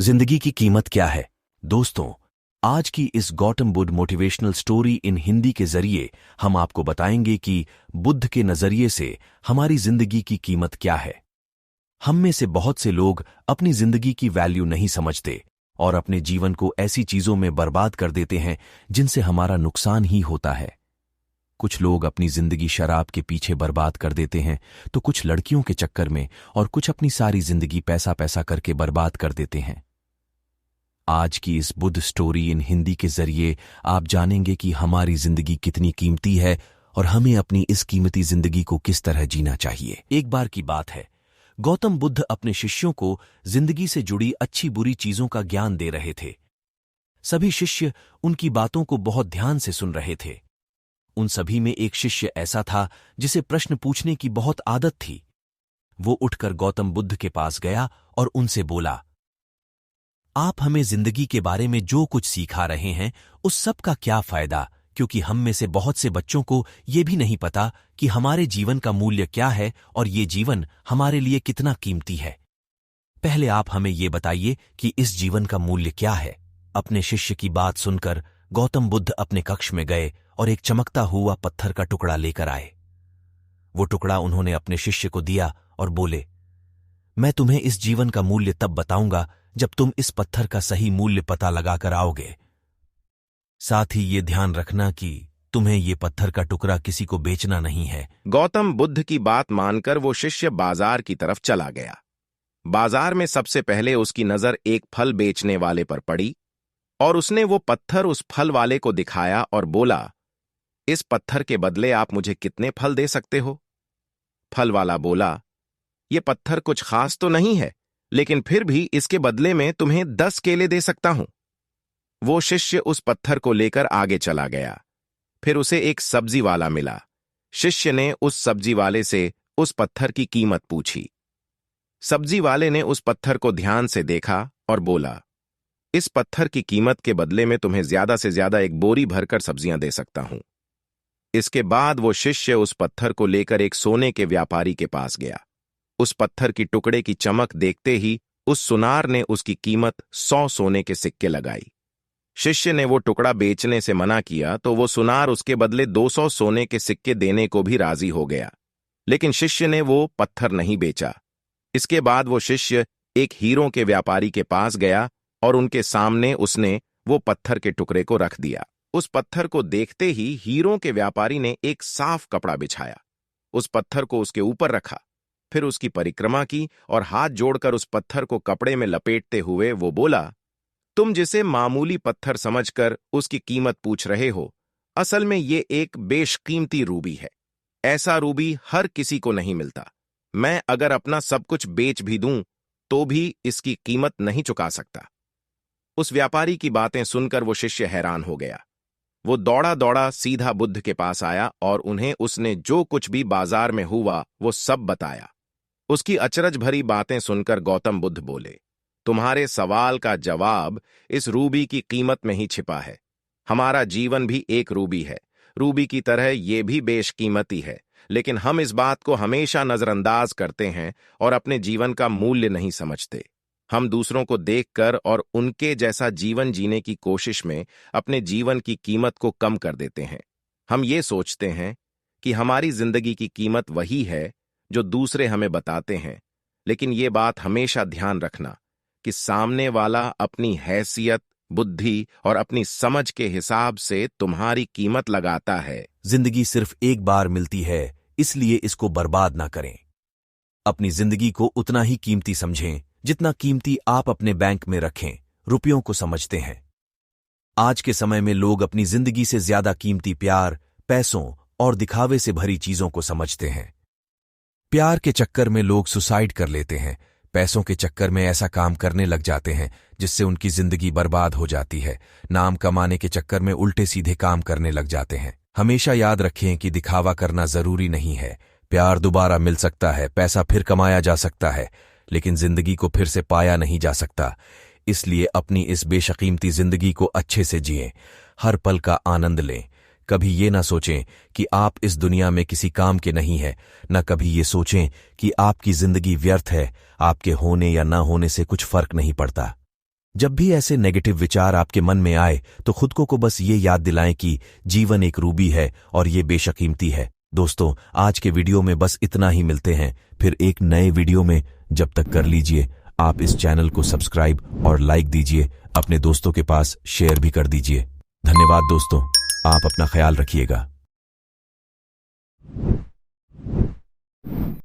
जिंदगी की कीमत क्या है? दोस्तों, आज की इस Gautam Buddha motivational story in Hindi के जरिए हम आपको बताएंगे कि बुद्ध के नजरिए से हमारी जिंदगी की कीमत क्या है। हम में से बहुत से लोग अपनी जिंदगी की वैल्यू नहीं समझते और अपने जीवन को ऐसी चीजों में बर्बाद कर देते हैं जिनसे हमारा नुकसान ही होता है। कुछ लोग अपनी जिंदगी शराब के पीछे बर्बाद कर देते हैं, तो कुछ लड़कियों के चक्कर में और कुछ अपनी सारी जिंदगी पैसा पैसा करके बर्बाद कर देते हैं। आज की इस बुद्ध स्टोरी इन हिंदी के जरिए आप जानेंगे कि हमारी जिंदगी कितनी कीमती है और हमें अपनी इस कीमती जिंदगी को किस तरह जीना चाहिए। एक बार की बात है, गौतम बुद्ध अपने शिष्यों को जिंदगी से जुड़ी अच्छी बुरी चीजों का ज्ञान दे रहे थे। सभी शिष्य उनकी बातों को बहुत ध्यान से सुन रहे थे। उन सभी में एक शिष्य ऐसा था जिसे प्रश्न पूछने की बहुत आदत थी। वो उठकर गौतम बुद्ध के पास गया और उनसे बोला, आप हमें जिंदगी के बारे में जो कुछ सिखा रहे हैं उस सब का क्या फायदा, क्योंकि हम में से बहुत से बच्चों को ये भी नहीं पता कि हमारे जीवन का मूल्य क्या है और ये जीवन हमारे लिए कितना कीमती है। पहले आप हमें ये बताइए कि इस जीवन का मूल्य क्या है। अपने शिष्य की बात सुनकर गौतम बुद्ध अपने कक्ष में गए और एक चमकता हुआ पत्थर का टुकड़ा लेकर आए। वो टुकड़ा उन्होंने अपने शिष्य को दिया और बोले, मैं तुम्हें इस जीवन का मूल्य तब बताऊंगा जब तुम इस पत्थर का सही मूल्य पता लगाकर आओगे। साथ ही ये ध्यान रखना कि तुम्हें ये पत्थर का टुकड़ा किसी को बेचना नहीं है। गौतम बुद्ध की बात मानकर वो शिष्य बाजार की तरफ चला गया। बाजार में सबसे पहले उसकी नजर एक फल बेचने वाले पर पड़ी और उसने वो पत्थर उस फल वाले को दिखाया और बोला, इस पत्थर के बदले आप मुझे कितने फल दे सकते हो? फल वाला बोला, ये पत्थर कुछ खास तो नहीं है, लेकिन फिर भी इसके बदले में तुम्हें 10 केले दे सकता हूं। वो शिष्य उस पत्थर को लेकर आगे चला गया। फिर उसे एक सब्जी वाला मिला। शिष्य ने उस सब्जी वाले से उस पत्थर की कीमत पूछी। सब्जी वाले ने उस पत्थर को ध्यान से देखा और बोला, इस पत्थर की कीमत के बदले में तुम्हें ज्यादा से ज्यादा एक बोरी भरकर सब्जियां दे सकता हूं। इसके बाद वो शिष्य उस पत्थर को लेकर एक सोने के व्यापारी के पास गया। उस पत्थर की टुकड़े की चमक देखते ही उस सुनार ने उसकी कीमत 100 सोने के सिक्के लगाई। शिष्य ने वो टुकड़ा बेचने से मना किया तो वो सुनार उसके बदले 200 सोने के सिक्के देने को भी राजी हो गया, लेकिन शिष्य ने वो पत्थर नहीं बेचा। इसके बाद वो शिष्य एक हीरों के व्यापारी के पास गया और उनके सामने उसने वो पत्थर के टुकड़े को रख दिया। उस पत्थर को देखते ही हीरों के व्यापारी ने एक साफ कपड़ा बिछाया, उस पत्थर को उसके ऊपर रखा, फिर उसकी परिक्रमा की और हाथ जोड़कर उस पत्थर को कपड़े में लपेटते हुए वो बोला, तुम जिसे मामूली पत्थर समझकर उसकी कीमत पूछ रहे हो, असल में ये एक बेशकीमती रूबी है। ऐसा रूबी हर किसी को नहीं मिलता। मैं अगर अपना सब कुछ बेच भी दूं तो भी इसकी कीमत नहीं चुका सकता। उस व्यापारी की बातें सुनकर वो शिष्य हैरान हो गया। वो दौड़ा दौड़ा सीधा बुद्ध के पास आया और उन्हें उसने जो कुछ भी बाजार में हुआ वो सब बताया। उसकी अचरज भरी बातें सुनकर गौतम बुद्ध बोले, तुम्हारे सवाल का जवाब इस रूबी की कीमत में ही छिपा है। हमारा जीवन भी एक रूबी है। रूबी की तरह ये भी बेशकीमती है, लेकिन हम इस बात को हमेशा नजरअंदाज करते हैं और अपने जीवन का मूल्य नहीं समझते। हम दूसरों को देखकर और उनके जैसा जीवन जीने की कोशिश में अपने जीवन की कीमत को कम कर देते हैं। हम ये सोचते हैं कि हमारी जिंदगी की कीमत वही है जो दूसरे हमें बताते हैं, लेकिन ये बात हमेशा ध्यान रखना कि सामने वाला अपनी हैसियत, बुद्धि और अपनी समझ के हिसाब से तुम्हारी कीमत लगाता है। जिंदगी सिर्फ एक बार मिलती है, इसलिए इसको बर्बाद ना करें। अपनी जिंदगी को उतना ही कीमती समझें जितना कीमती आप अपने बैंक में रखें रुपयों को समझते हैं। आज के समय में लोग अपनी जिंदगी से ज्यादा कीमती प्यार, पैसों और दिखावे से भरी चीजों को समझते हैं। प्यार के चक्कर में लोग सुसाइड कर लेते हैं, पैसों के चक्कर में ऐसा काम करने लग जाते हैं जिससे उनकी जिंदगी बर्बाद हो जाती है। नाम कमाने के चक्कर में उल्टे सीधे काम करने लग जाते हैं। हमेशा याद रखें कि दिखावा करना जरूरी नहीं है। प्यार दोबारा मिल सकता है, पैसा फिर कमाया जा सकता है, लेकिन जिंदगी को फिर से पाया नहीं जा सकता। इसलिए अपनी इस बेशकीमती जिंदगी को अच्छे से जिएं, हर पल का आनंद लें। कभी ये ना सोचें कि आप इस दुनिया में किसी काम के नहीं हैं, न कभी ये सोचें कि आपकी जिंदगी व्यर्थ है। आपके होने या ना होने से कुछ फर्क नहीं पड़ता। जब भी ऐसे नेगेटिव विचार आपके मन में आए तो खुद को बस ये याद दिलाएं कि जीवन एक रूबी है और ये बेशक कीमती है। दोस्तों, आज के वीडियो में बस इतना ही। मिलते हैं फिर एक नए वीडियो में। जब तक कर लीजिए आप इस चैनल को सब्सक्राइब और लाइक दीजिए, अपने दोस्तों के पास शेयर भी कर दीजिए। धन्यवाद दोस्तों, आप अपना ख्याल रखिएगा।